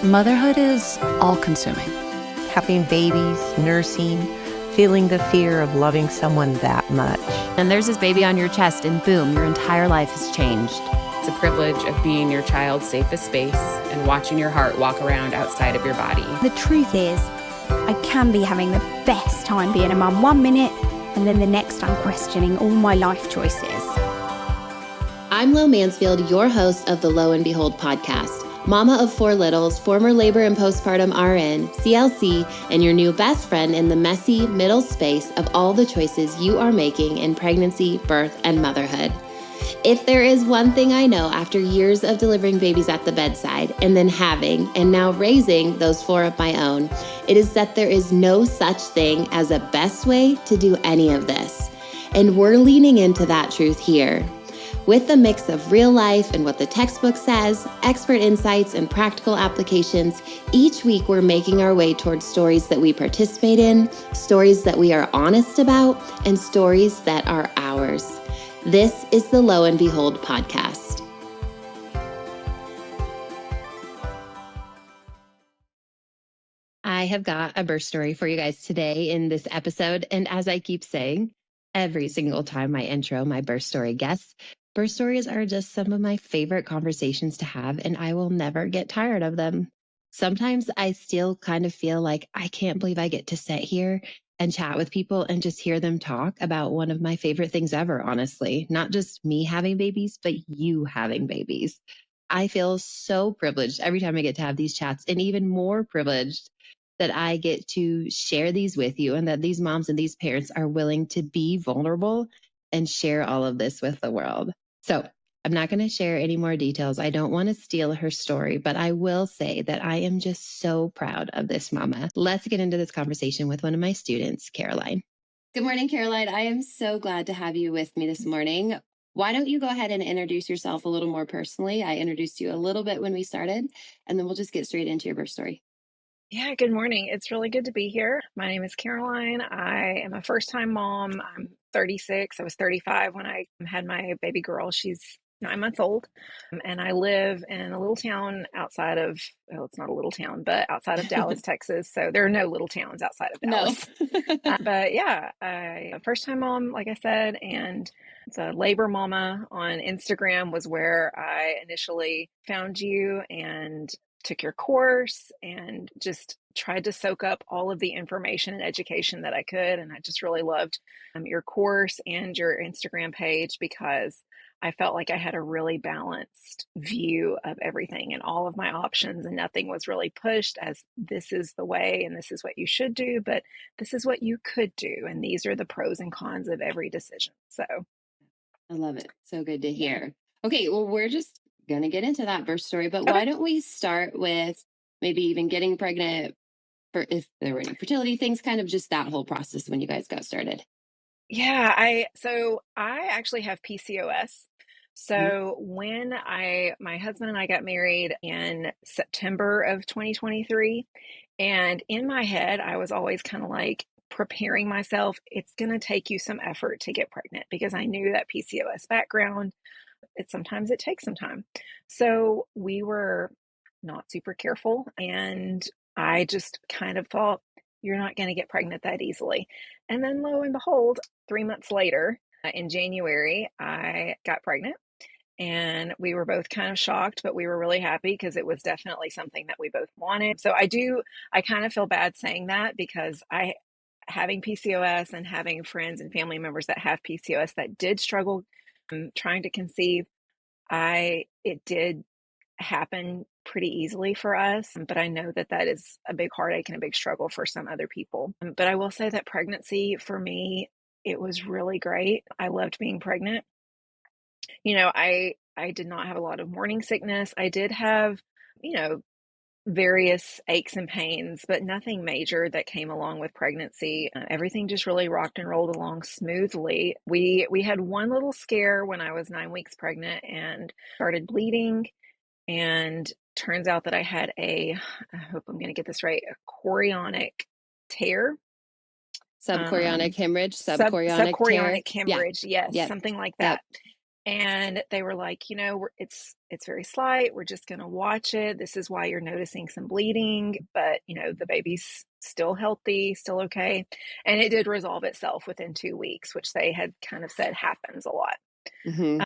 Motherhood is all-consuming. Having babies, nursing, feeling the fear of loving someone that much. And there's this baby on your chest, and boom, your entire life has changed. It's a privilege of being your child's safest space and watching your heart walk around outside of your body. The truth is, I can be having the best time being a mum 1 minute, and then the next I'm questioning all my life choices. I'm Lo Mansfield, your host of the Lo and Behold podcast. Mama of 4 littles, former labor and postpartum RN, CLC, and your new best friend in the messy middle space of all the choices you are making in pregnancy, birth, and motherhood. If there is one thing I know after years of delivering babies at the bedside and then having and now raising those 4 of my own, it is that there is no such thing as a best way to do any of this. And we're leaning into that truth here. With a mix of real life and what the textbook says, expert insights, and practical applications, each week we're making our way towards stories that we participate in, stories that we are honest about, and stories that are ours. This is the Lo and Behold podcast. I have got a birth story for you guys today in this episode, and as I keep saying, every single time I intro my birth story guests, birth stories are just some of my favorite conversations to have, and I will never get tired of them. Sometimes I still kind of feel like I can't believe I get to sit here and chat with people and just hear them talk about one of my favorite things ever, honestly. Not just me having babies, but you having babies. I feel so privileged every time I get to have these chats, and even more privileged that I get to share these with you and that these moms and these parents are willing to be vulnerable and share all of this with the world. So I'm not going to share any more details. I don't want to steal her story, but I will say that I am just so proud of this mama. Let's get into this conversation with one of my students, Caroline. Good morning, Caroline. I am so glad to have you with me this morning. Why don't you go ahead and introduce yourself a little more personally? I introduced you a little bit when we started, and then we'll just get straight into your birth story. Yeah, good morning. It's really good to be here. My name is Caroline. I am a first-time mom. I'm 36. I was 35 when I had my baby girl. She's 9 months old. And I live in a little town outside of, well, it's not a little town, but outside of Dallas, Texas. So there are no little towns outside of Dallas. No. But yeah, I'm a first-time mom, like I said, and it's a labor mama on Instagram was where I initially found you and took your course and just tried to soak up all of the information and education that I could. And I just really loved your course and your Instagram page because I felt like I had a really balanced view of everything and all of my options, and nothing was really pushed as this is the way and this is what you should do, but this is what you could do. And these are the pros and cons of every decision. So I love it. So good to hear. Okay, well, we're just going to get into that birth story, but why don't we start with maybe even getting pregnant, for if there were any fertility things, kind of just that whole process when you guys got started. Yeah, I actually have PCOS. So when my husband and I got married in September of 2023, and in my head, I was always kind of like preparing myself. It's going to take you some effort to get pregnant because I knew that PCOS background. Sometimes it takes some time. So we were not super careful, and I just kind of thought, you're not going to get pregnant that easily. And then lo and behold, 3 months later, in January, I got pregnant. And we were both kind of shocked, but we were really happy because it was definitely something that we both wanted. So I kind of feel bad saying that because having PCOS and having friends and family members that have PCOS that did struggle trying to conceive, it did happen pretty easily for us, but I know that that is a big heartache and a big struggle for some other people. But I will say that pregnancy for me, it was really great. I loved being pregnant. I did not have a lot of morning sickness. I did have, various aches and pains, but nothing major that came along with pregnancy. Everything just really rocked and rolled along smoothly. We had one little scare when I was 9 weeks pregnant and started bleeding, and turns out that I had I hope I'm going to get this right, a chorionic tear. Subchorionic hemorrhage, subchorionic Subchorionic tear. hemorrhage, yes, Yep. something like that. And they were like, it's very slight. We're just going to watch it. This is why you're noticing some bleeding, but the baby's still healthy, still okay. And it did resolve itself within 2 weeks, which they had kind of said happens a lot.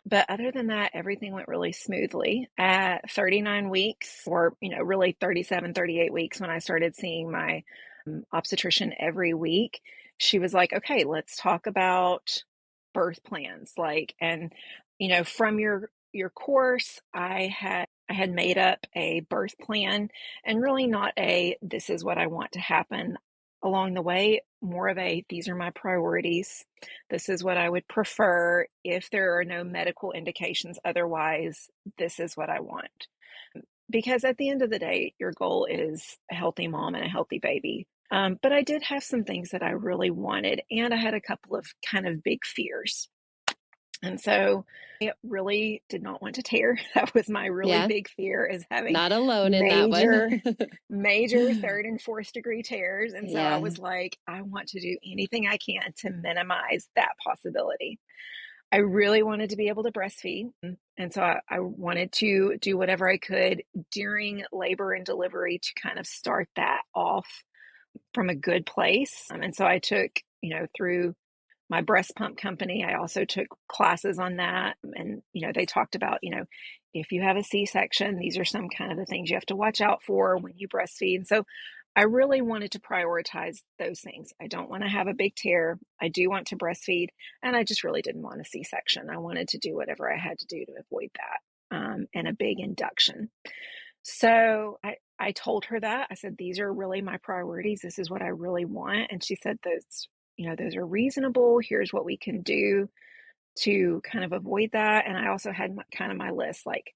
But other than that, everything went really smoothly. At 39 weeks, or, really 37, 38 weeks, when I started seeing my obstetrician every week, she was like, okay, let's talk about birth plans. And, from your course, I had made up a birth plan, and really not this is what I want to happen along the way, more of these are my priorities. This is what I would prefer if there are no medical indications. Otherwise, this is what I want. Because at the end of the day, your goal is a healthy mom and a healthy baby. But I did have some things that I really wanted, and I had a couple of kind of big fears. And so I really did not want to tear. That was my really big fear, is having not alone in that one. major 3rd and 4th degree tears. And so I was like, I want to do anything I can to minimize that possibility. I really wanted to be able to breastfeed. And so I wanted to do whatever I could during labor and delivery to kind of start that off from a good place. And so I took, through my breast pump company, I also took classes on that. And, they talked about, if you have a C-section, these are some kind of the things you have to watch out for when you breastfeed. And so I really wanted to prioritize those things. I don't want to have a big tear. I do want to breastfeed. And I just really didn't want a C-section. I wanted to do whatever I had to do to avoid that, and a big induction. So I told her that. I said, these are really my priorities. This is what I really want. And she said, those are reasonable. Here's what we can do to kind of avoid that. And I also had kind of my list, like,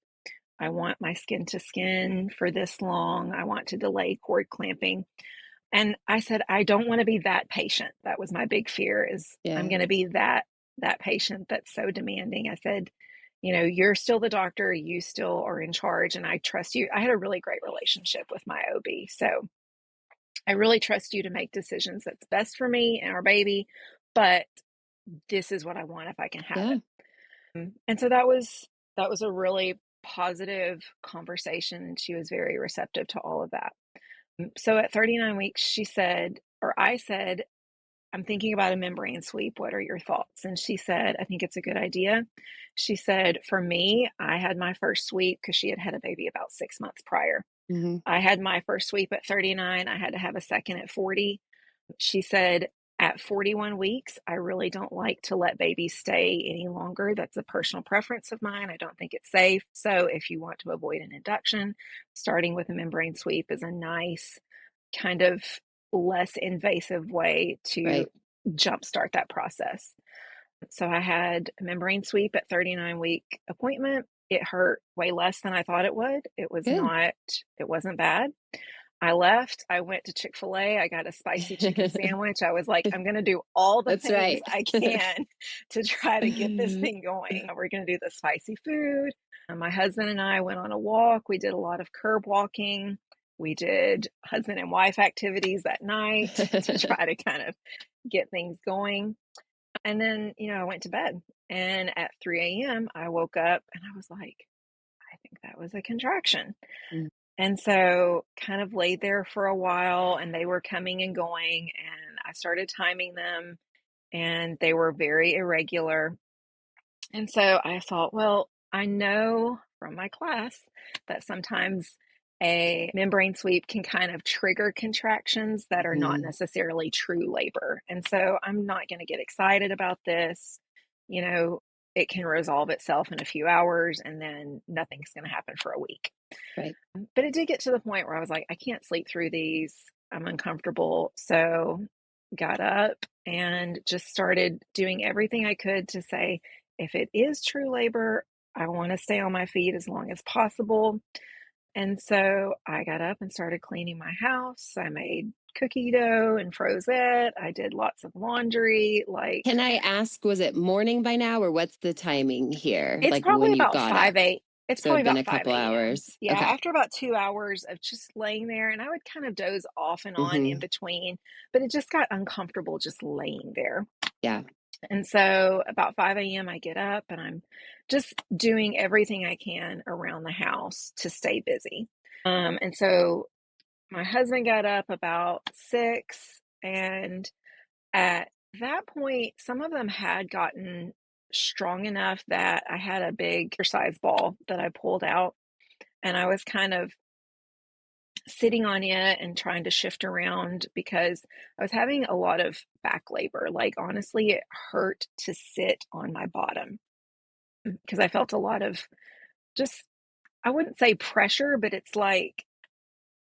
I want my skin to skin for this long. I want to delay cord clamping. And I said, I don't want to be that patient. That was my big fear, is I'm going to be that patient that's so demanding. I said, you're still the doctor. You still are in charge, and I trust you. I had a really great relationship with my OB. So I really trust you to make decisions that's best for me and our baby, but this is what I want if I can have it. And so that was a really positive conversation, and she was very receptive to all of that. So at 39 weeks, I said, I'm thinking about a membrane sweep. What are your thoughts? And she said, I think it's a good idea. She said, for me, I had my first sweep because she had a baby about 6 months prior. I had my first sweep at 39. I had to have a second at 40. She said, at 41 weeks, I really don't like to let babies stay any longer. That's a personal preference of mine. I don't think it's safe. So if you want to avoid an induction, starting with a membrane sweep is a nice, kind of less invasive way to jumpstart that process. So I had a membrane sweep at 39-week appointment. It hurt way less than I thought it would. It wasn't bad. I left. I went to Chick-fil-A. I got a spicy chicken sandwich. I was like, I'm going to do all the things I can to try to get this thing going. We're going to do the spicy food. My husband and I went on a walk. We did a lot of curb walking. We did husband and wife activities that night to try to kind of get things going. And then, I went to bed. And at 3 a.m., I woke up and I was like, I think that was a contraction. And so kind of laid there for a while, and they were coming and going, and I started timing them, and they were very irregular. And so I thought, well, I know from my class that sometimes a membrane sweep can kind of trigger contractions that are not necessarily true labor. And so I'm not going to get excited about this. It can resolve itself in a few hours, and then nothing's going to happen for a week. Right. But it did get to the point where I was like, I can't sleep through these. I'm uncomfortable. So got up and just started doing everything I could to say, if it is true labor, I want to stay on my feet as long as possible. And so I got up and started cleaning my house. I made cookie dough and froze it. I did lots of laundry. Can I ask, was it morning by now, or what's the timing here? It's probably when you about got 5, up? 8. It's So probably it'd been about a couple 5 a.m. hours. Yeah, Okay. after about 2 hours of just laying there, and I would kind of doze off and on in between, but it just got uncomfortable just laying there. Yeah. And so about 5 a.m., I get up and I'm just doing everything I can around the house to stay busy. And so my husband got up about 6, and at that point, some of them had gotten strong enough that I had a big exercise ball that I pulled out, and I was kind of sitting on it and trying to shift around because I was having a lot of back labor. Like, honestly, it hurt to sit on my bottom because I felt a lot of just, I wouldn't say pressure, but it's like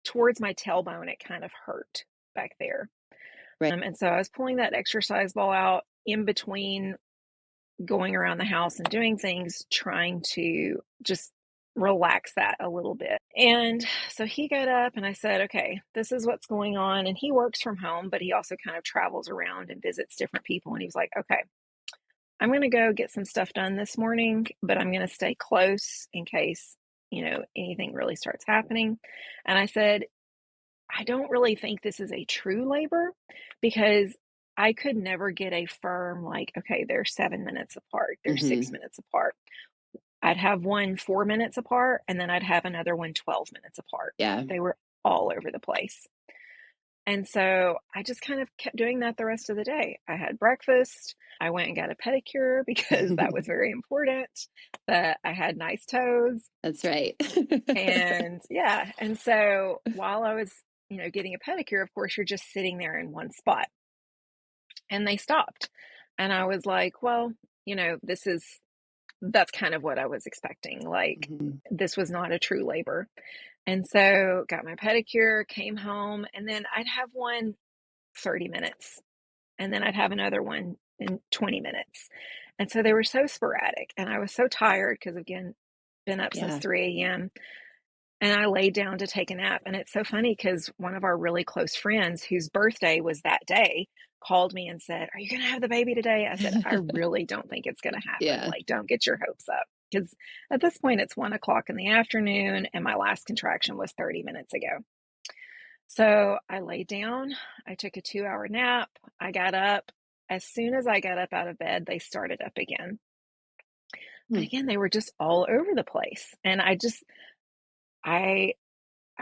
towards my tailbone, it kind of hurt back there. Right. And so I was pulling that exercise ball out in between going around the house and doing things, trying to just relax that a little bit. And so he got up and I said, okay, this is what's going on. And he works from home, but he also kind of travels around and visits different people. And he was like, okay, I'm going to go get some stuff done this morning, but I'm going to stay close in case, anything really starts happening. And I said, I don't really think this is a true labor because I could never get a firm, like, okay, they're 7 minutes apart, they're 6 minutes apart. I'd have one 4 minutes apart, and then I'd have another one 12 minutes apart. Yeah. They were all over the place. And so I just kind of kept doing that the rest of the day. I had breakfast. I went and got a pedicure because that was very important, that I had nice toes. That's right. And yeah. And so while I was, getting a pedicure, of course, you're just sitting there in one spot. And they stopped. And I was like, well, that's kind of what I was expecting. Like, this was not a true labor. And so got my pedicure, came home, and then I'd have one 30 minutes, and then I'd have another one in 20 minutes. And so they were so sporadic, and I was so tired because, again, been up since 3 a.m. And I laid down to take a nap. And it's so funny because one of our really close friends whose birthday was that day called me and said, are you going to have the baby today? I said, I really don't think it's going to happen. Yeah. Like, don't get your hopes up. Because at this point, it's 1 o'clock in the afternoon, and my last contraction was 30 minutes ago. So I laid down. I took a 2-hour nap. I got up. As soon as I got up out of bed, they started up again. But again, they were just all over the place. And I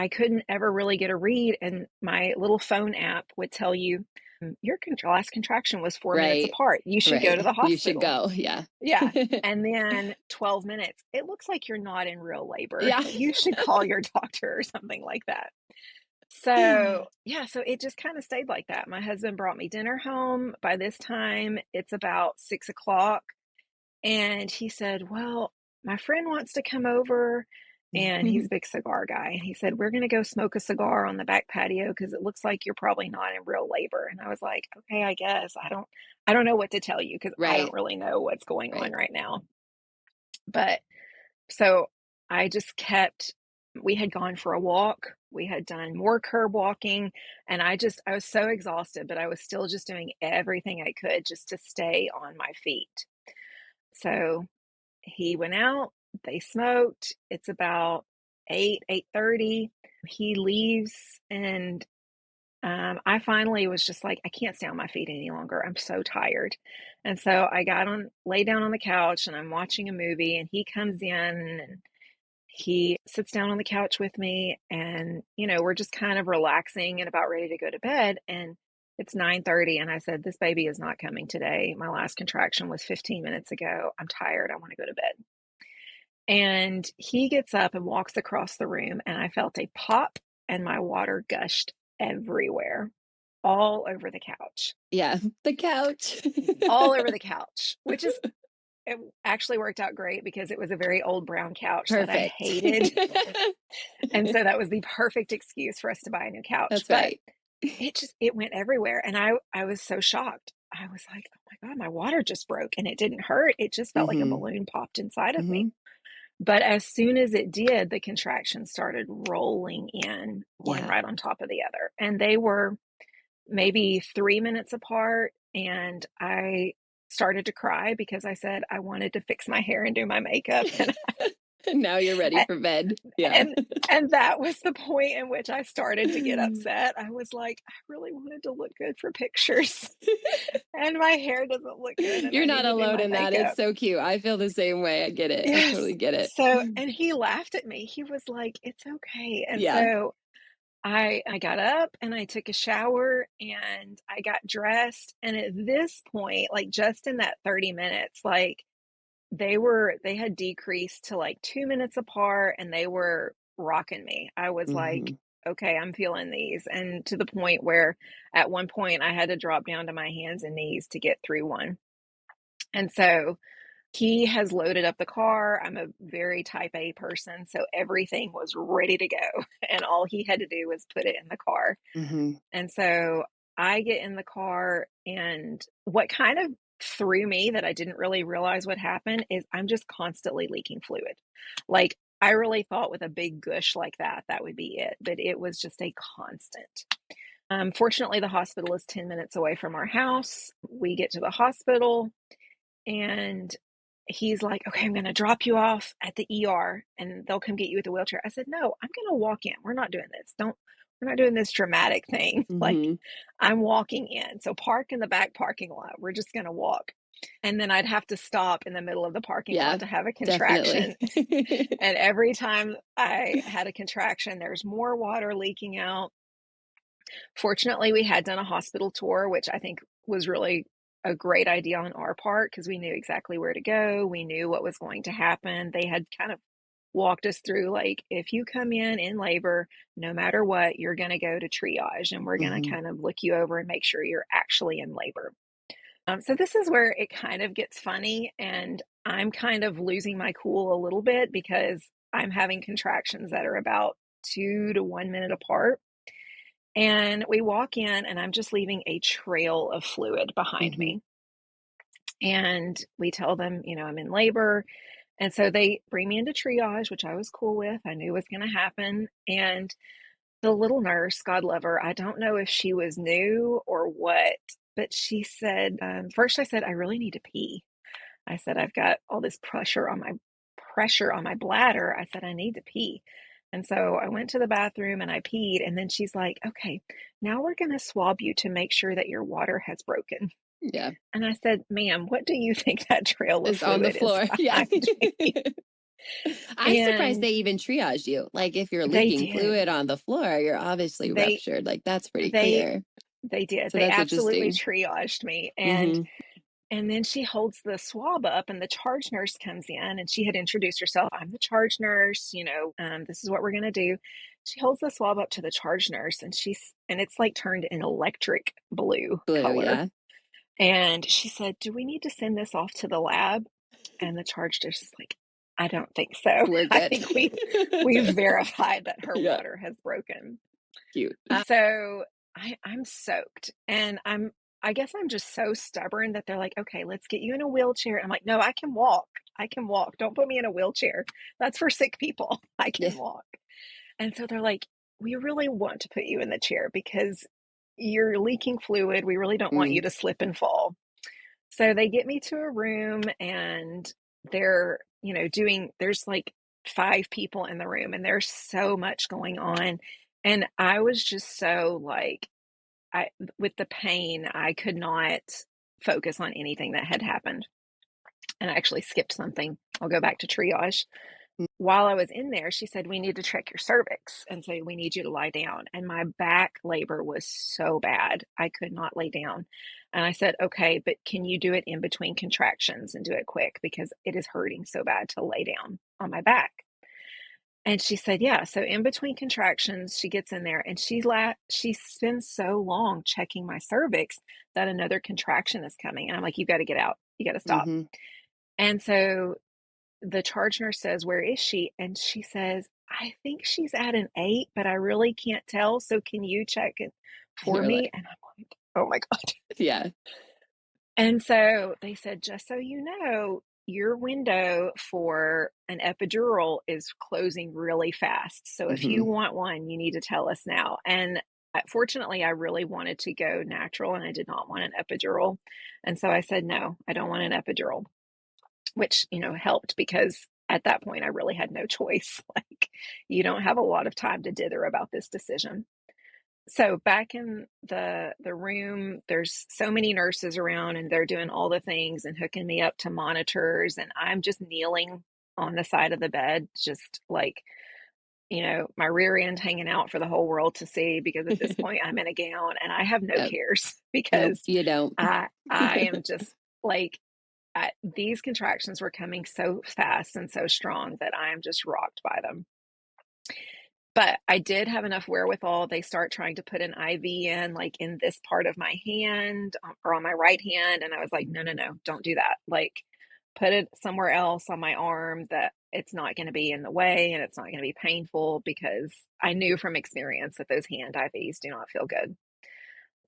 couldn't ever really get a read, and my little phone app would tell you, your last contraction was 4 minutes apart. You should go to the hospital. You should go. Yeah. Yeah. And then 12 minutes. It looks like you're not in real labor. Yeah. You should call your doctor or something like that. So yeah, so it just kind of stayed like that. My husband brought me dinner home. By this time, it's about 6 o'clock. And he said, well, my friend wants to come over, and he's a big cigar guy. And he said, we're going to go smoke a cigar on the back patio because it looks like you're probably not in real labor. And I was like, okay, I guess. I don't know what to tell you because I don't really know what's going on right now. But so I just we had gone for a walk. We had done more curb walking, and I was so exhausted, but I was still just doing everything I could just to stay on my feet. So he went out, they smoked. It's about 8:30. He leaves, and I finally was just like, I can't stay on my feet any longer. I'm so tired. And so I lay down on the couch, and I'm watching a movie, and he comes in and he sits down on the couch with me, and, we're just kind of relaxing and about ready to go to bed. And it's 9:30, and I said, this baby is not coming today. My last contraction was 15 minutes ago. I'm tired. I want to go to bed. And he gets up and walks across the room, and I felt a pop, and my water gushed everywhere, all over the couch. Yeah, the couch. All over the couch, which it actually worked out great because it was a very old brown couch that I hated. And so that was the perfect excuse for us to buy a new couch. That's but right. It went everywhere. And I was so shocked. I was like, oh my God, my water just broke, and it didn't hurt. It just felt like a balloon popped inside of me. But as soon as it did, the contractions started rolling in, one right on top of the other. And they were maybe 3 minutes apart. And I started to cry because I said I wanted to fix my hair and do my makeup. And And now you're ready for bed. Yeah. And that was the point in which I started to get upset. I was like, I really wanted to look good for pictures, and my hair doesn't look good, and I You're need not to do alone my in that. It's makeup. so cute. I feel the same way. I get it. I Yes. totally get it. So, and he laughed at me. He was like, "It's okay." And Yeah. so I got up and I took a shower and I got dressed. And at this point, like just in that 30 minutes, like they had decreased to like 2 minutes apart and they were rocking me. I was like, Mhm. okay, I'm feeling these. And to the point where at one point I had to drop down to my hands and knees to get through one. And so he has loaded up the car. I'm a very type A person, so everything was ready to go. And all he had to do was put it in the car. Mhm. And so I get in the car, and what kind of threw me that I didn't really realize what happened is I'm just constantly leaking fluid. Like, I really thought with a big gush like that, that would be it, but it was just a constant. Fortunately, the hospital is 10 minutes away from our house. We get to the hospital, and he's like, okay, I'm going to drop you off at the ER and they'll come get you with the wheelchair. I said, no, I'm going to walk in. We're not doing this. We're not doing this dramatic thing. Like, Mhm. I'm walking in. So park in the back parking lot. We're just going to walk. And then I'd have to stop in the middle of the parking Yeah, lot to have a definitely. contraction. And every time I had a contraction, there's more water leaking out. Fortunately, we had done a hospital tour, which I think was really a great idea on our part because we knew exactly where to go. We knew what was going to happen. They had kind of walked us through, like, if you come in labor, no matter what, you're going to go to triage and we're going to Mhm. kind of look you over and make sure you're actually in labor. So this is where it kind of gets funny, and I'm kind of losing my cool a little bit because I'm having contractions that are about 2 to 1 minute apart. And we walk in, and I'm just leaving a trail of fluid behind Mhm. me. And we tell them, I'm in labor. And so they bring me into triage, which I was cool with. I knew was going to happen. And the little nurse, God love her, I don't know if she was new or what, but she said, first I said, I really need to pee. I said, I've got all this pressure on my bladder. I said, I need to pee. And so I went to the bathroom and I peed. And then she's like, okay, now we're going to swab you to make sure that your water has broken. Yeah. And I said, ma'am, what do you think that trail of It's on the fluid is floor. Yeah. behind me? I'm surprised And they even triage you. Like, if you're they leaking did. fluid on the floor, you're obviously They, ruptured. Like, that's pretty they, clear. they did. So They that's absolutely interesting. triaged me. Mhm. And then she holds the swab up, and the charge nurse comes in, and she had introduced herself. I'm the charge nurse, this is what we're going to do. She holds the swab up to the charge nurse, and it's like turned an electric blue Blue, color. yeah. And she said, do we need to send this off to the lab? And the charge nurse is like, I don't think so. We're I good. think we've verified that her Yeah. water has broken. Cute. So I'm soaked, and I guess I'm just so stubborn that they're like, okay, let's get you in a wheelchair. I'm like, no, I can walk. I can walk. Don't put me in a wheelchair. That's for sick people. I Yeah. can walk. And so they're like, we really want to put you in the chair because you're leaking fluid. We really don't want you Mm. to slip and fall. So they get me to a room, and they're, there's like 5 people in the room, and there's so much going on. And I was just so like, with the pain, I could not focus on anything that had happened. And I actually skipped something. I'll go back to triage. Mm. While I was in there, she said, we need to check your cervix. And so we need you to lie down. And my back labor was so bad, I could not lay down. And I said, okay, but can you do it in between contractions and do it quick because it is hurting so bad to lay down on my back. And she said, yeah. So in between contractions, she gets in there and she spends so long checking my cervix that another contraction is coming. And I'm like, you got to get out. You got to stop. Mhm. And so the charge nurse says, where is she? And she says, I think she's at an 8, but I really can't tell. So can you check it And for you're me? like, And I'm like, oh my God. yeah. And so they said, just so you know, your window for an epidural is closing really fast. So if you Mhm. want one, you need to tell us now. And fortunately, I really wanted to go natural and I did not want an epidural. And so I said, no, I don't want an epidural, which, helped because at that point, I really had no choice. Like, you don't have a lot of time to dither about this decision. So back in the room, there's so many nurses around and they're doing all the things and hooking me up to monitors, and I'm just kneeling on the side of the bed, just like, my rear end hanging out for the whole world to see, because at this point I'm in a gown and I have no Yep. cares Nope, because you don't. I am just like, these contractions were coming so fast and so strong that I am just rocked by them. But I did have enough wherewithal. They start trying to put an IV in, like in this part of my hand, or on my right hand. And I was like, no, no, no, don't do that. Like, put it somewhere else on my arm that it's not going to be in the way and it's not going to be painful, because I knew from experience that those hand IVs do not feel good.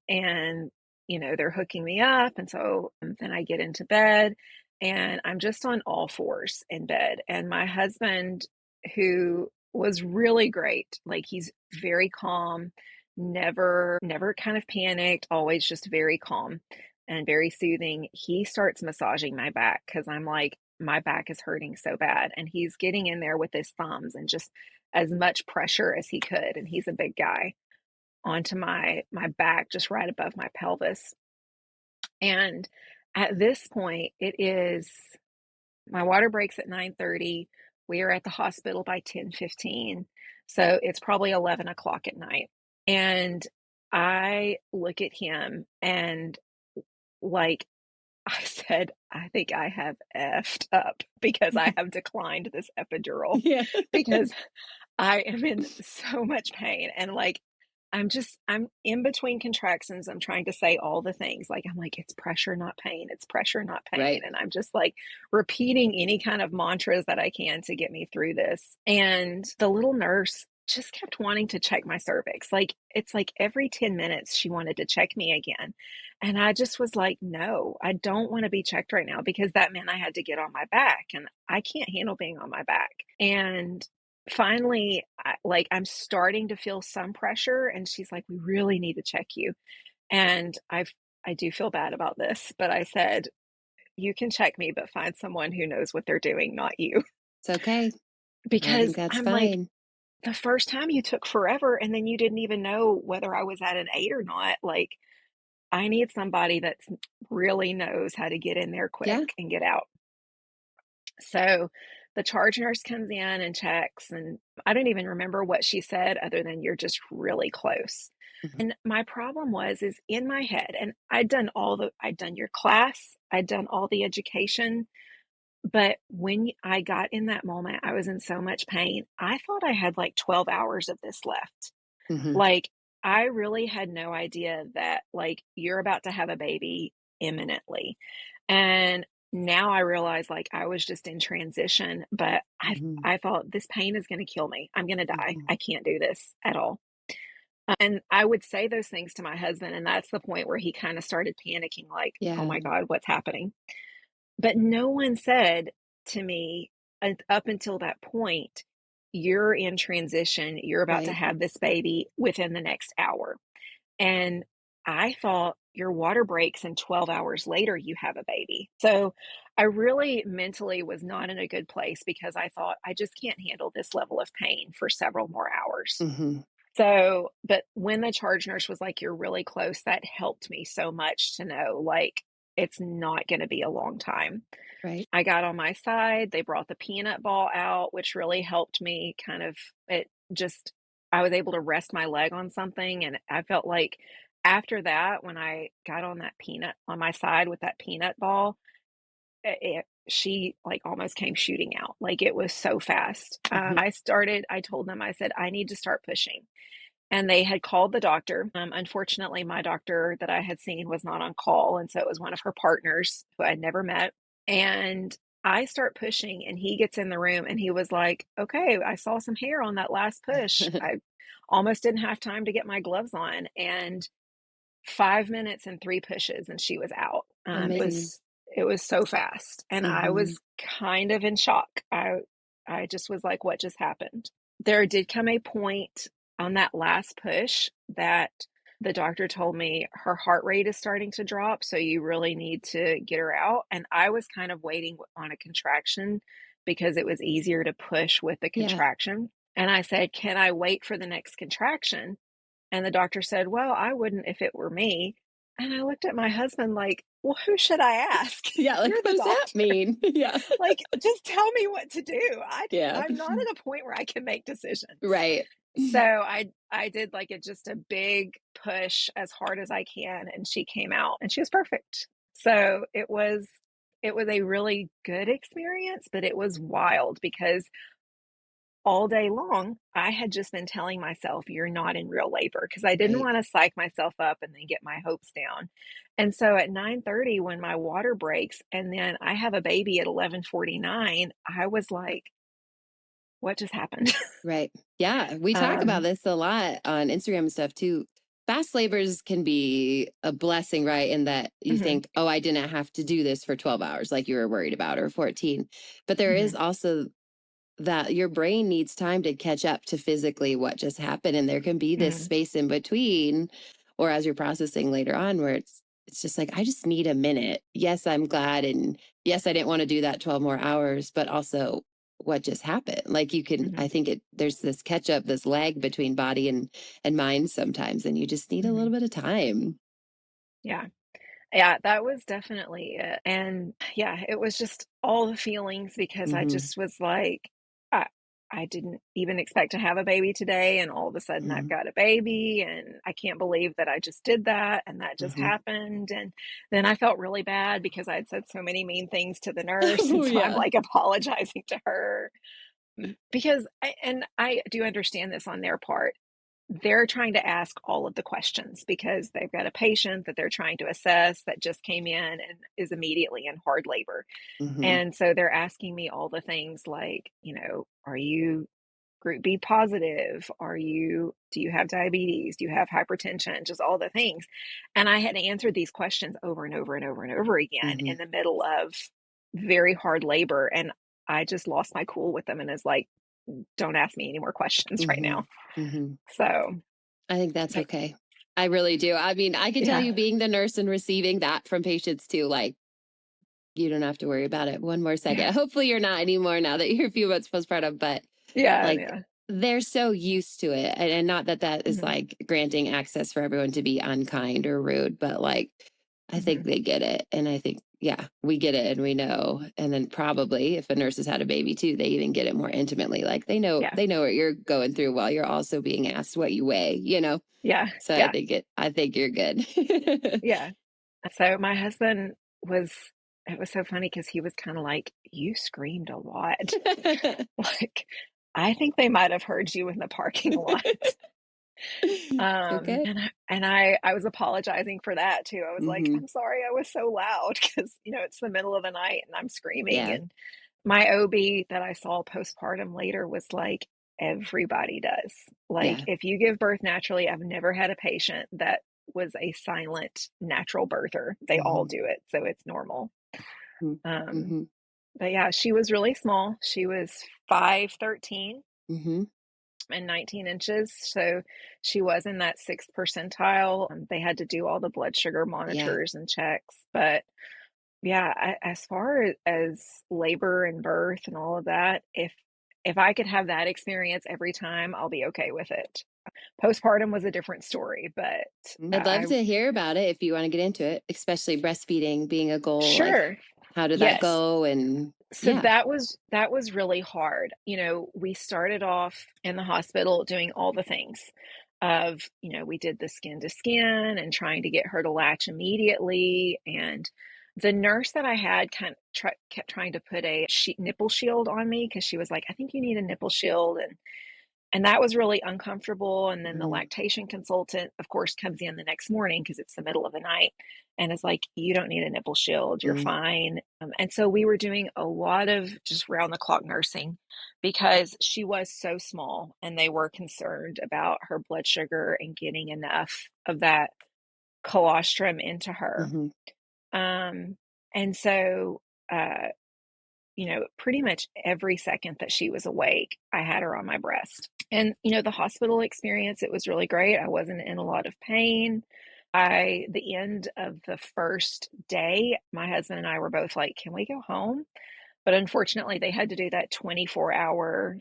And, they're hooking me up. And so then I get into bed and I'm just on all fours in bed. And my husband, who was really great, like, he's very calm, never kind of panicked, always just very calm and very soothing. He starts massaging my back because I'm like, my back is hurting so bad. And he's getting in there with his thumbs and just as much pressure as he could. And he's a big guy, onto my back, just right above my pelvis. And at this point, my water breaks at 9:30. We are at the hospital by 10:15. So it's probably 11 o'clock at night. And I look at him and, like, I said, I think I have effed up because I have declined this epidural, Yeah. because I am in so much pain. And like, I'm in between contractions. I'm trying to say all the things. Like, I'm like, it's pressure, not pain. It's pressure, not pain. Right. And I'm just like repeating any kind of mantras that I can to get me through this. And the little nurse just kept wanting to check my cervix. Like, it's like every 10 minutes she wanted to check me again. And I just was like, no, I don't want to be checked right now, because that meant I had to get on my back and I can't handle being on my back. And finally, I'm starting to feel some pressure, and she's like, we really need to check you. And I do feel bad about this, but I said, you can check me, but find someone who knows what they're doing, not you. It's okay. I Because think that's I'm like, fine. the first time you took forever, and then you didn't even know whether I was at an 8 or not. Like, I need somebody that really knows how to get in there quick Yeah. and get out. So the charge nurse comes in and checks, and I don't even remember what she said other than, you're just really close. Mhm. And my problem is in my head, and I'd done your class, I'd done all the education, but when I got in that moment, I was in so much pain. I thought I had like 12 hours of this left. Mhm. Like, I really had no idea that, like, you're about to have a baby imminently. And now I realize, like, I was just in transition, but Mhm. I thought, this pain is going to kill me. I'm going to die. Mhm. I can't do this at all. And I would say those things to my husband, and that's the point where he kind of started panicking, like, oh Yeah. my God, what's happening? But no one said to me, up until that point, you're in transition. You're about to Right. have this baby within the next hour. And I thought, your water breaks and 12 hours later you have a baby. So I really mentally was not in a good place, because I thought, I just can't handle this level of pain for several more hours. Mhm. So, but when the charge nurse was like, you're really close, that helped me so much to know, like, it's not going to be a long time. Right. I got on my side. They brought the peanut ball out, which really helped me kind of, I was able to rest my leg on something. And I felt like after that, when I got on on my side with that peanut ball, she like almost came shooting out. Like, it was so fast. Mhm. I told them, I said, I need to start pushing. And they had called the doctor. Unfortunately, my doctor that I had seen was not on call. And so it was one of her partners who I'd never met. And I start pushing, and he gets in the room and he was like, okay, I saw some hair on that last push. I almost didn't have time to get my gloves on. And 5 minutes and 3 pushes, and she was out. Amazing. It was so fast. And I Mhm. was kind of in shock. I just was like, what just happened? There did come a point on that last push that the doctor told me, her heart rate is starting to drop, so you really need to get her out. And I was kind of waiting on a contraction because it was easier to push with the Yeah. contraction. And I said, "Can I wait for the next contraction?" And the doctor said, "Well, I wouldn't if it were me." And I looked at my husband like, "Well, who should I ask? Yeah. Like, You're what the does that doctor. mean? Yeah. Like, just tell me what to do. Yeah. I'm not at a point where I can make decisions." Right. So I did like just a big push as hard as I can, and she came out and she was perfect. So it was a really good experience, but it was wild because all day long I had just been telling myself you're not in real labor because I didn't Right. want to psych myself up and then get my hopes down. And so at 9:30 when my water breaks and then I have a baby at 11:49, I was like, what just happened? Right. Yeah. We talk about um this a lot on Instagram and stuff too. Fast labors can be a blessing, right? In that you mhm, think, oh, I didn't have to do this for 12 hours like you were worried about or 14. But there is mhm, also that your brain needs time to catch up to physically what just happened. And there can be this mhm, space in between, or as you're processing later on, where it's just like, I just need a minute. Yes, I'm glad. And yes, I didn't want to do that 12 more hours, but also what just happened. Like you can, I mhm, think there's this catch up, this lag between body and mind sometimes, and you just need a mhm. little bit of time. Yeah. Yeah, that was definitely it. And yeah, it was just all the feelings because I Hmm. just was like, I, I didn't even expect to have a baby today. And all of a sudden I've Hmm. got a baby and I can't believe that I just did that and that just Hmm. happened. And then I felt really bad because I had said so many mean things to the nurse. And Oh so I'm yeah. like apologizing to her because I do understand this on their part. They're trying to ask all of the questions because they've got a patient that they're trying to assess that just came in and is immediately in hard labor. Hmm. And so they're asking me all the things like, are you group B positive? Do you have diabetes? Do you have hypertension? Just all the things. And I had answered these questions over and over and over and over again Hmm. in the middle of very hard labor. And I just lost my cool with them and is like, don't ask me any more questions right Hmm. now. Hmm. So, I think that's but okay. I really do. I mean, I can tell yeah. you being the nurse and receiving that from patients too, like you don't have to worry about it one more Yeah. second. Hopefully you're not anymore now that you're a few months postpartum, but Yeah. like Yeah. they're so used to it. And not that that is Mhm, like granting access for everyone to be unkind or rude, but like I think mhm. they get it. And I think, yeah, we get it and we know. And then probably if a nurse has had a baby too, they even get it more intimately. Like Yeah. they know what you're going through while you're also being asked what you weigh, you know? Yeah. So Yeah. I think you're good. Yeah. So my husband was it was so funny because he was kinda like, "You screamed a lot." Like, I think they might have heard you in the parking lot. It's okay. And I was apologizing for that too. I was like, Hmm. "I'm sorry I was so loud because it's the middle of the night and I'm screaming." Yeah. And my OB that I saw postpartum later was like, "Everybody does." Like, Yeah. if you give birth naturally, I've never had a patient that was a silent natural birther. They all Hmm. do it, so it's normal. Um, Hmm. but yeah, she was really small. She was 5'13" Hmm. and 19 inches. So she was in that sixth percentile. They had to do all the blood sugar Yeah. monitors and checks. But yeah, as far as labor and birth and all of that, if I could have that experience every time, I'll be okay with it. Postpartum was a different story, but I'd love I to hear about it if you want to get into it, especially breastfeeding being a goal. Like, sure. how did that Yes. go? And So yeah. that was really hard. We started off in the hospital doing all the things of, we did the skin to skin and trying to get her to latch immediately. And the nurse that I had kept trying to put a nipple shield on me because she was like, "I think you need a nipple shield." And that was really uncomfortable. And then the Mm-hmm. lactation consultant, of course, comes in the next morning because it's the middle of the night and is like, "You don't need a nipple shield. You're fine." And so we were doing a lot of just round the clock nursing because she was so small and they were concerned about her blood sugar and getting enough of that colostrum into her. Mm-hmm. Um, and so, pretty much every second that she was awake, I had her on my breast. And, the hospital experience, it was really great. I wasn't in a lot of pain. The end of the first day, my husband and I were both like, "Can we go home?" But unfortunately, they had to do that 24-hour,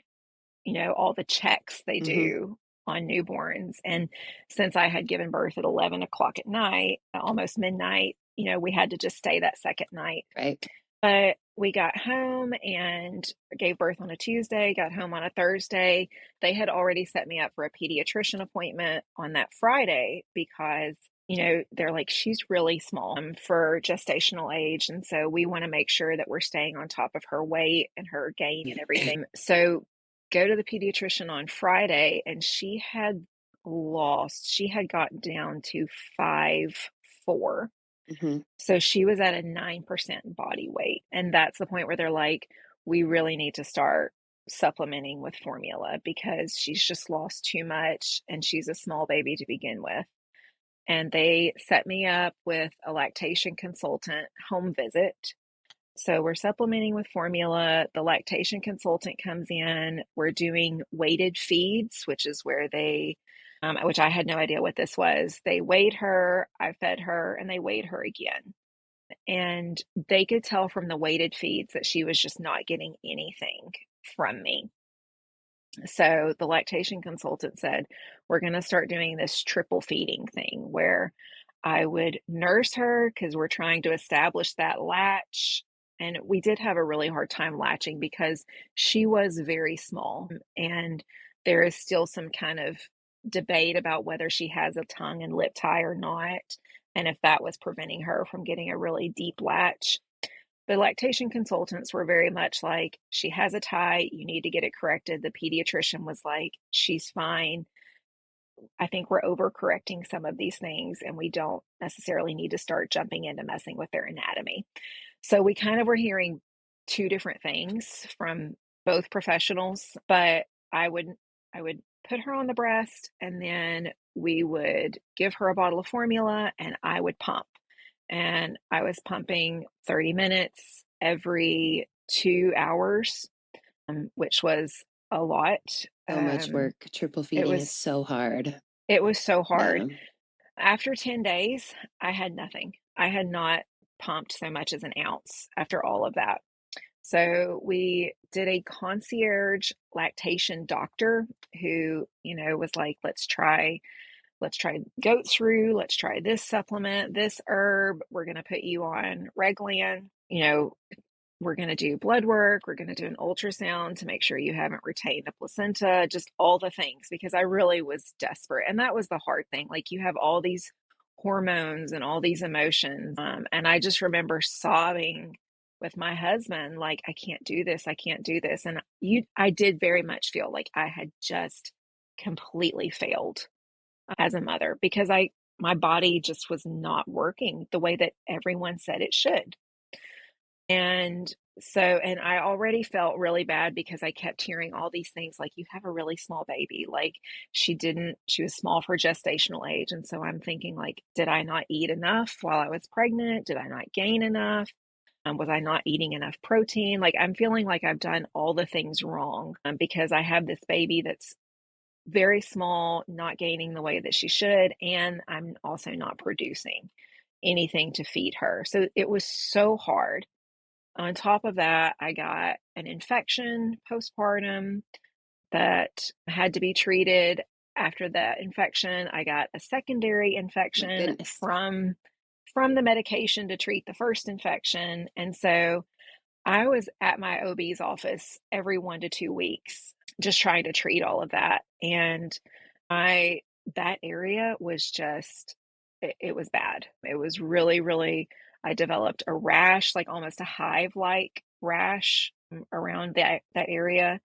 all the checks they do on newborns. And since I had given birth at 11 o'clock at night, almost midnight, we had to just stay that second night. Right. But we got home and gave birth on a Tuesday, got home on a Thursday. They had already set me up for a pediatrician appointment on that Friday because, they're like, she's really small for gestational age. And so we want to make sure that we're staying on top of her weight and her gain and everything. So go to the pediatrician on Friday, and she had gotten down to 5'4". So she was at a 9% body weight. And that's the point where they're like, we really need to start supplementing with formula because she's just lost too much and she's a small baby to begin with. And they set me up with a lactation consultant home visit. So we're supplementing with formula. The lactation consultant comes in. We're doing weighted feeds, which is where which I had no idea what this was. They weighed her, I fed her, and they weighed her again. And they could tell from the weighted feeds that she was just not getting anything from me. So the lactation consultant said, we're going to start doing this triple feeding thing where I would nurse her because we're trying to establish that latch. And we did have a really hard time latching because she was very small. And there is still some kind of debate about whether she has a tongue and lip tie or not. And if that was preventing her from getting a really deep latch. The lactation consultants were very much like, she has a tie, you need to get it corrected. The pediatrician was like, she's fine. I think we're overcorrecting some of these things and we don't necessarily need to start jumping into messing with their anatomy. So we kind of were hearing two different things from both professionals, but I would put her on the breast and then we would give her a bottle of formula and I would pump. And I was pumping 30 minutes every 2 hours, which was a lot. So much work. Triple feeding is so hard. It was so hard. Yeah. After 10 days, I had nothing. I had not pumped so much as an ounce after all of that. So we did a concierge lactation doctor who, was like, let's try goat's rue, let's try this supplement, this herb, we're going to put you on Reglan, we're going to do blood work, we're going to do an ultrasound to make sure you haven't retained a placenta, just all the things, because I really was desperate. And that was the hard thing. Like, you have all these hormones and all these emotions. And I just remember sobbing with my husband, like, I can't do this. And I did very much feel like I had just completely failed as a mother because my body just was not working the way that everyone said it should. And I already felt really bad because I kept hearing all these things like, you have a really small baby. Like, she was small for gestational age. And so I'm thinking, like, did I not eat enough while I was pregnant? Did I not gain enough? Was I not eating enough protein? Like, I'm feeling like I've done all the things wrong because I have this baby that's very small, not gaining the way that she should, and I'm also not producing anything to feed her. So it was so hard. On top of that, I got an infection postpartum that had to be treated. After that infection, I got a secondary infection from the medication to treat the first infection. And so I was at my OB's office every 1 to 2 weeks, just trying to treat all of that. And that area was just, it was bad. It was really, really, I developed a rash, like almost a hive-like rash around that area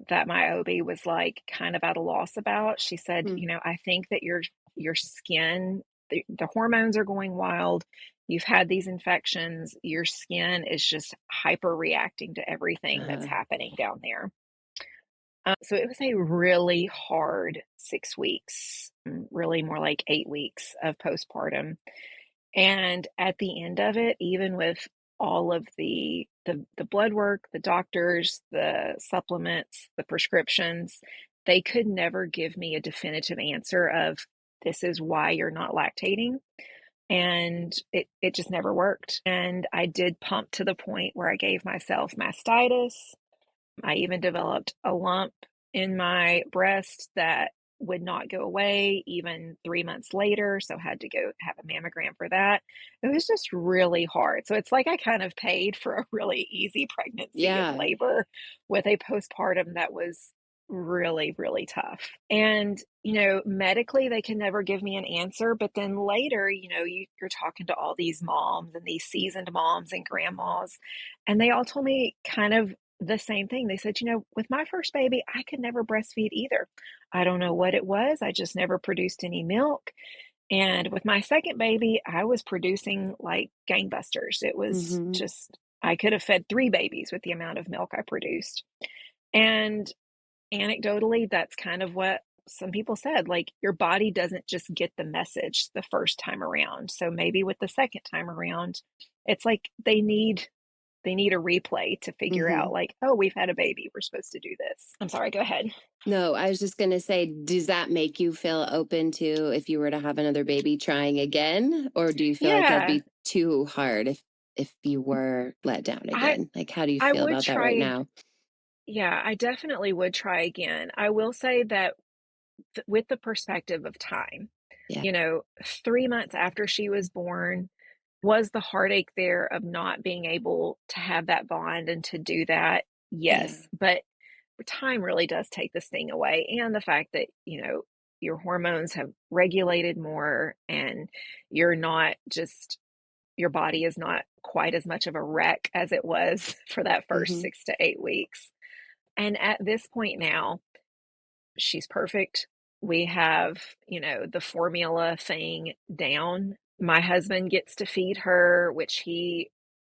that my OB was like kind of at a loss about. She said, I think that your skin, the hormones are going wild. You've had these infections. Your skin is just hyper reacting to everything that's happening down there. So it was a really hard 6 weeks, really more like 8 weeks of postpartum. And at the end of it, even with all of the blood work, the doctors, the supplements, the prescriptions, they could never give me a definitive answer of, this is why you're not lactating. and it just never worked. And I did pump to the point where I gave myself mastitis. I even developed a lump in my breast that would not go away even 3 months later. So had to go have a mammogram for that. It was just really hard. So it's like I kind of paid for a really easy pregnancy and Yeah. labor with a postpartum that was really, really tough. And, medically, they can never give me an answer. But then later, you're talking to all these moms and these seasoned moms and grandmas, and they all told me kind of the same thing. They said, with my first baby, I could never breastfeed either. I don't know what it was. I just never produced any milk. And with my second baby, I was producing like gangbusters. It was Mm-hmm. just, I could have fed 3 babies with the amount of milk I produced. And anecdotally, that's kind of what some people said. Like, your body doesn't just get the message the first time around. So maybe with the second time around, it's like they need a replay to figure Mm-hmm. out, like, oh, we've had a baby, we're supposed to do this. I'm sorry, go ahead. No, I was just going to say, does that make you feel open to, if you were to have another baby, trying again? Or do you feel like that'd Yeah, be too hard if you were let down I again? Like, how do you I feel would about that right try. now? Yeah, I definitely would try again. I will say that with the perspective of time, Yeah. 3 months after she was born was the heartache there of not being able to have that bond and to do that. Yeah. Yes, but time really does take this thing away. And the fact that, your hormones have regulated more, and you're not just, your body is not quite as much of a wreck as it was for that first Mm-hmm. 6 to 8 weeks. And at this point now, she's perfect. We have, the formula thing down. My husband gets to feed her, which he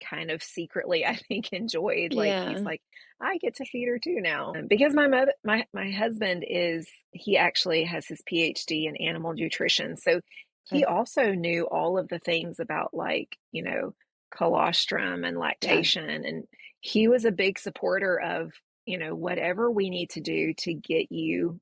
kind of secretly, I think, enjoyed. Like, he's Yeah. like, I get to feed her too now. Because my husband he actually has his PhD in animal nutrition. So he Okay. also knew all of the things about, like, colostrum and Yeah. lactation. And he was a big supporter of, whatever we need to do to get you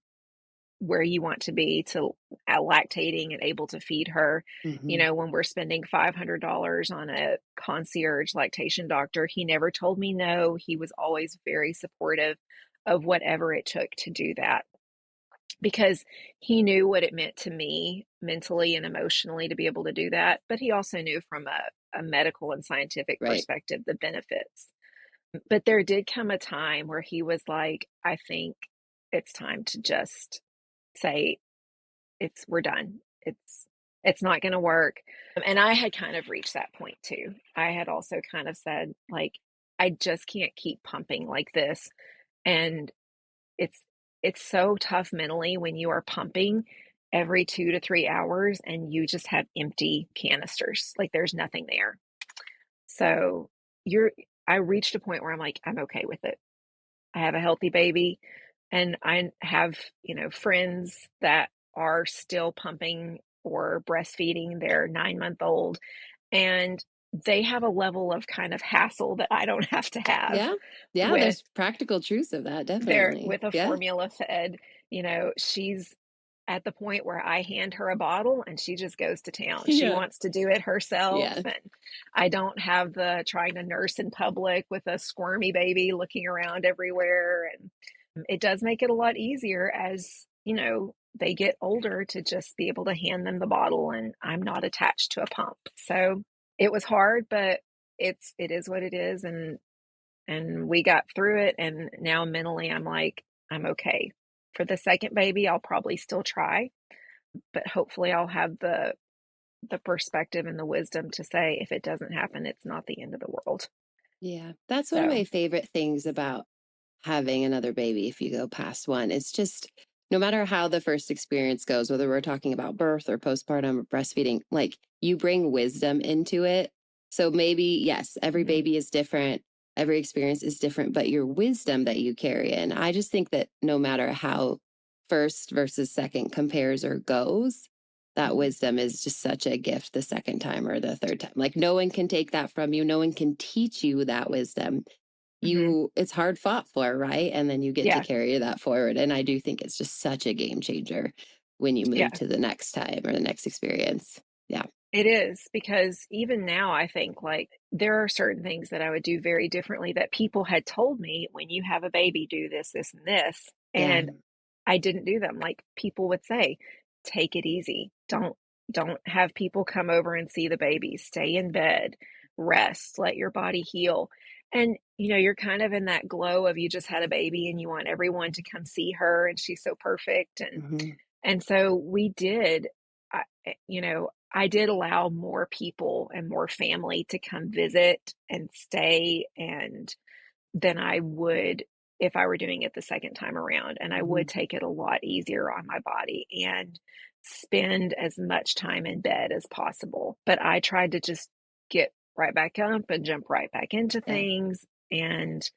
where you want to be to lactating and able to feed her. Mm-hmm. When we're spending $500 on a concierge lactation doctor, he never told me no. He was always very supportive of whatever it took to do that, because he knew what it meant to me mentally and emotionally to be able to do that. But he also knew from a medical and scientific Right. perspective the benefits. But there did come a time where he was like, I think it's time to just say, we're done. It's not going to work. And I had kind of reached that point too. I had also kind of said, like, I just can't keep pumping like this. And it's so tough mentally when you are pumping every 2 to 3 hours and you just have empty canisters. Like, there's nothing there. So I reached a point where I'm like, I'm okay with it. I have a healthy baby, and I have, friends that are still pumping or breastfeeding their 9-month-old, and they have a level of kind of hassle that I don't have to have Yeah. Yeah. with There's practical truths of that. Definitely. with a Yeah. formula fed. She's at the point where I hand her a bottle and she just goes to town. She Yeah. wants to do it herself. Yeah. And I don't have the trying to nurse in public with a squirmy baby looking around everywhere. And it does make it a lot easier as, they get older, to just be able to hand them the bottle and I'm not attached to a pump. So it was hard, but it is what it is. And we got through it. And now mentally, I'm like, I'm okay. For the second baby, I'll probably still try, but hopefully I'll have the perspective and the wisdom to say, if it doesn't happen, it's not the end of the world. Yeah. That's one of So, my favorite things about having another baby. If you go past one, it's just, no matter how the first experience goes, whether we're talking about birth or postpartum or breastfeeding, like, you bring wisdom into it. So maybe, yes, every mhm. baby is different. Every experience is different, but your wisdom that you carry in, I just think that no matter how first versus second compares or goes, that wisdom is just such a gift the second time or the third time. Like, no one can take that from you. No one can teach you that wisdom. Mhm. It's hard fought for, right? And then you get to Yeah, carry that forward. And I do think it's just such a game changer when you yeah, move to the next time or the next experience. Yeah. It is, because even now I think like there are certain things that I would do very differently that people had told me, when you have a baby, do this, this, and this. Yeah. And I didn't do them. Like people would say, take it easy. Don't have people come over and see the baby. Stay in bed, rest, let your body heal. And you're kind of in that glow of you just had a baby and you want everyone to come see her and she's so perfect. And Mhm. and so we did, I, I did allow more people and more family to come visit and stay and than I would if I were doing it the second time around. And I would Mhm. take it a lot easier on my body and spend as much time in bed as possible. But I tried to just get right back up and jump right back into Yeah. things. And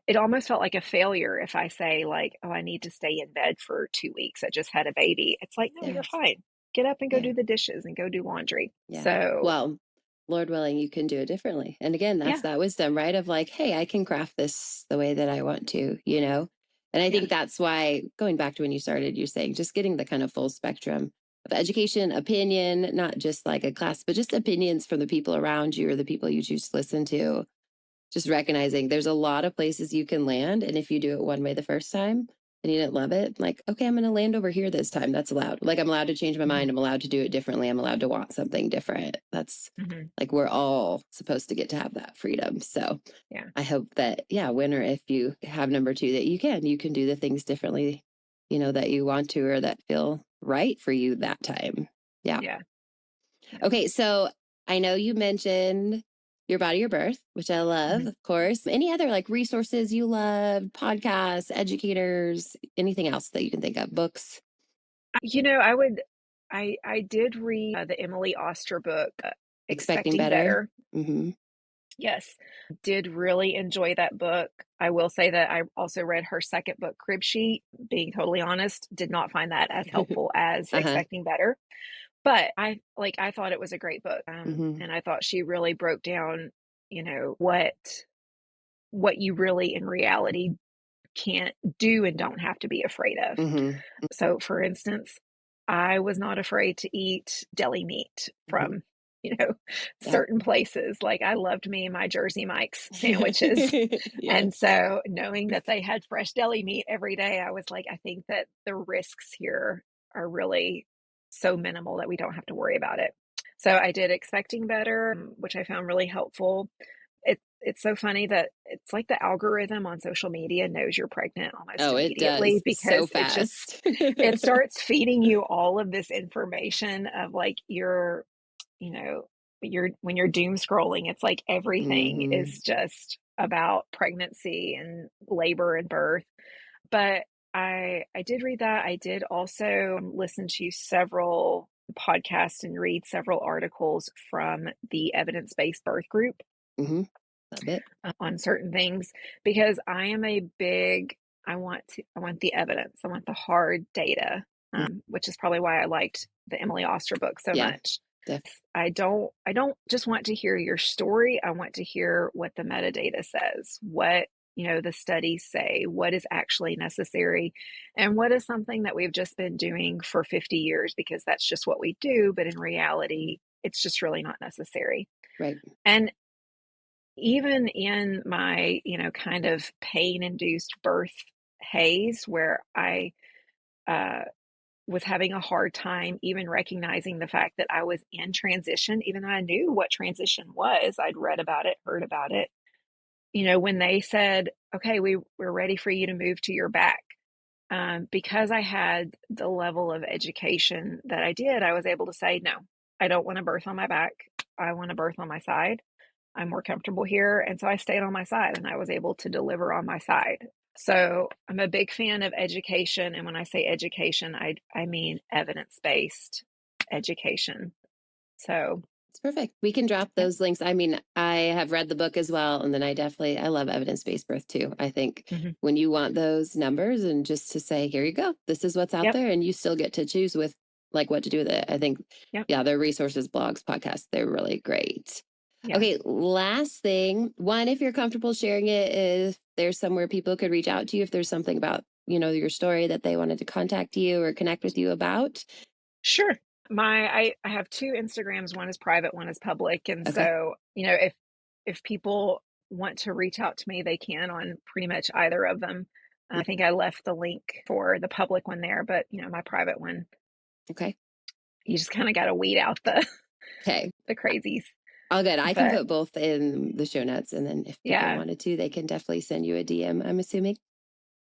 it almost felt like a failure if I say, like, oh, I need to stay in bed for 2 weeks. I just had a baby. It's like, no, you're Yes. fine. Get up and go Yeah. do the dishes and go do laundry. Yeah. So, Well, Lord willing, you can do it differently. And again, that's yeah, that wisdom, right? Of like, hey, I can craft this the way that I want to, you know? And I yeah, think that's why, going back to when you started, you're saying just getting the kind of full spectrum of education, opinion, not just like a class, but just opinions from the people around you or the people you choose to listen to. Just recognizing there's a lot of places you can land. And if you do it one way the first time and you didn't love it, like, okay, I'm going to land over here this time. That's allowed. Like, I'm allowed to change my mind. mhm, I'm allowed to do it differently. I'm allowed to want something different. That's mhm, like, we're all supposed to get to have that freedom. So yeah, I hope that, yeah, when or if you have number two, that you can do the things differently, that you want to or that feel right for you that time. Yeah. yeah, yeah. Okay, so I know you mentioned Your Body, Your Birth, which I love, Mhm. of course. Any other like resources you love, podcasts, educators, anything else that you can think of, books? I would, I did read the Emily Oster book, Expecting Expecting Better? Better. Mm-hmm. Yes, did really enjoy that book. I will say that I also read her second book, Crib Sheet. Being totally honest, did not find that as helpful as Uh-huh. Expecting Better. But I thought it was a great book. Mm-hmm. And I thought she really broke down, what you really in reality can't do and don't have to be afraid of. Mm-hmm. So, for instance, I was not afraid to eat deli meat Mm-hmm. from, you know, Yep. certain places. Like I loved me my Jersey Mike's sandwiches. And Yes. so knowing that they had fresh deli meat every day, I was like, I think that the risks here are really so minimal that we don't have to worry about it. So I did Expecting Better, which I found really helpful. It's so funny that it's like the algorithm on social media knows you're pregnant almost Oh, it immediately does so because fast. it starts feeding you all of this information of like you know, when you're doom scrolling, it's like everything Mm-hmm. is just about pregnancy and labor and birth. But I did read that. I did also listen to several podcasts and read several articles from the evidence-based birth group Mm-hmm. Love it. on certain things because I am a big I want the evidence. I want the hard data, Mm. which is probably why I liked the Emily Oster book so Yeah, much. definitely. I don't just want to hear your story. I want to hear what the metadata says, what the studies say, what is actually necessary, and what is something that we've just been doing for 50 years because that's just what we do, but in reality, it's just really not necessary. Right. And even in my, kind of pain induced birth haze where I uh, was having a hard time even recognizing the fact that I was in transition, even though I knew what transition was. I'd read about it, heard about it. When they said, okay, we're ready for you to move to your back. Because I had the level of education that I did, I was able to say, no, I don't want to birth on my back. I want to birth on my side. I'm more comfortable here. And so I stayed on my side and I was able to deliver on my side. So I'm a big fan of education. And when I say education, I mean evidence-based education. So It's perfect. We can drop yeah. those links. I mean, I have read the book as well. And then I love evidence-based birth too. I think Mm-hmm. when you want those numbers and just to say, here you go, this is what's out Yep. there. And you still get to choose with like what to do with it. I think, Yep. yeah, their resources, blogs, podcasts, they're really great. Yeah. Okay. Last thing, one, if you're comfortable sharing it, if there's somewhere people could reach out to you, if there's something about, your story that they wanted to contact you or connect with you about. Sure. I have two Instagrams. One is private, one is public. And Okay. so, if people want to reach out to me, they can on pretty much either of them. I think I left the link for the public one there, but my private one, Okay. you just kind of got to weed out the Okay. the crazies. All good. I can But put both in the show notes, and then if people yeah, wanted to, they can definitely send you a DM, I'm assuming.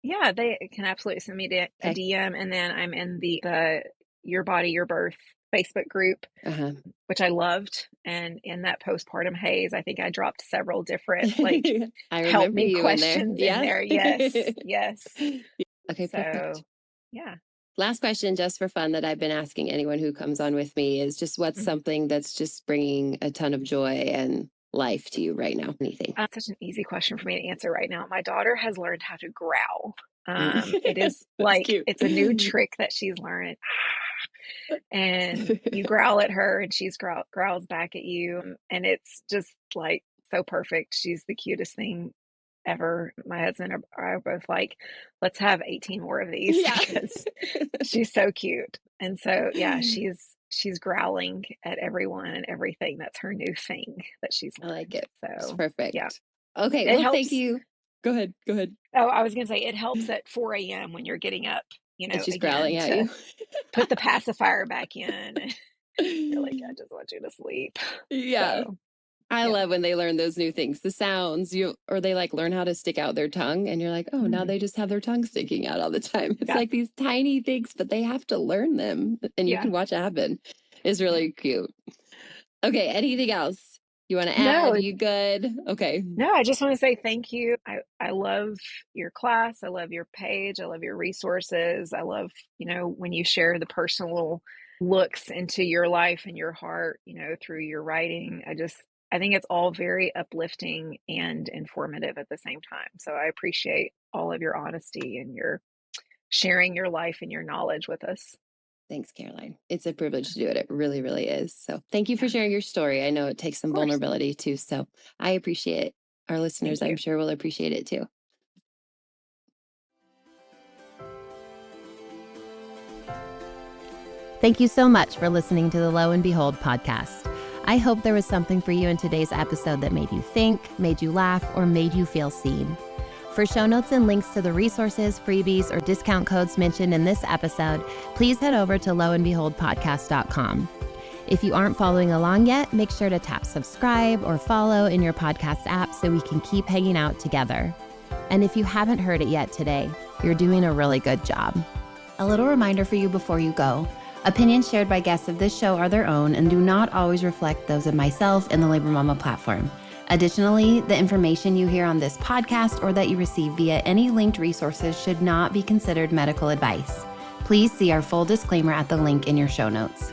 yeah, they can absolutely send me a Okay. DM, and then I'm in the Your Body, Your Birth Facebook group, Uh-huh. which I loved. And in that postpartum haze, I think I dropped several different like I help remember me you questions in there. Yes, yes. Okay, perfect. So yeah. Last question, just for fun, that I've been asking anyone who comes on with me is just what's Mhm. something that's just bringing a ton of joy and life to you right now? Anything? Such an easy question for me to answer right now. My daughter has learned how to growl. It is That's like cute. it's a new trick that she's learned. And you growl at her and she's growls back at you, and it's just like so perfect. She's the cutest thing ever. My husband and I are both like, let's have 18 more of these Yeah. because she's so cute. And so yeah, she's growling at everyone and everything. That's her new thing that she's I like learned. it. It's So perfect. yeah, Okay, it well, thank helps. you. Go ahead. Oh, I was gonna say it helps at 4 a.m. when you're getting up, And she's again growling at to you. put the pacifier back in. You're like, I just want you to sleep. Yeah. So I yeah. love when they learn those new things, the sounds, or they like learn how to stick out their tongue, and you're like, oh, now Mhm. they just have their tongue sticking out all the time. It's Yeah. like these tiny things, but they have to learn them, and you Yeah. can watch it happen. It's really cute. Okay, anything else you want to No, add? You good? Okay. no, I just want to say thank you. I love your class. I love your page. I love your resources. I love, when you share the personal looks into your life and your heart, through your writing. I think it's all very uplifting and informative at the same time. So I appreciate all of your honesty and your sharing your life and your knowledge with us. Thanks, Caroline. It's a privilege to do it. It really, really is. So thank you for Yeah, sharing your story. I know it takes some of course. vulnerability too. So I appreciate it. Our listeners, Thank you. I'm sure, will appreciate it too. Thank you so much for listening to the Lo and Behold podcast. I hope there was something for you in today's episode that made you think, made you laugh, or made you feel seen. For show notes and links to the resources, freebies, or discount codes mentioned in this episode, please head over to loandbeholdpodcast.com. If you aren't following along yet, make sure to tap subscribe or follow in your podcast app so we can keep hanging out together. And if you haven't heard it yet today, you're doing a really good job. A little reminder for you before you go. Opinions shared by guests of this show are their own and do not always reflect those of myself and the Labor Mama platform. Additionally, the information you hear on this podcast or that you receive via any linked resources should not be considered medical advice. Please see our full disclaimer at the link in your show notes.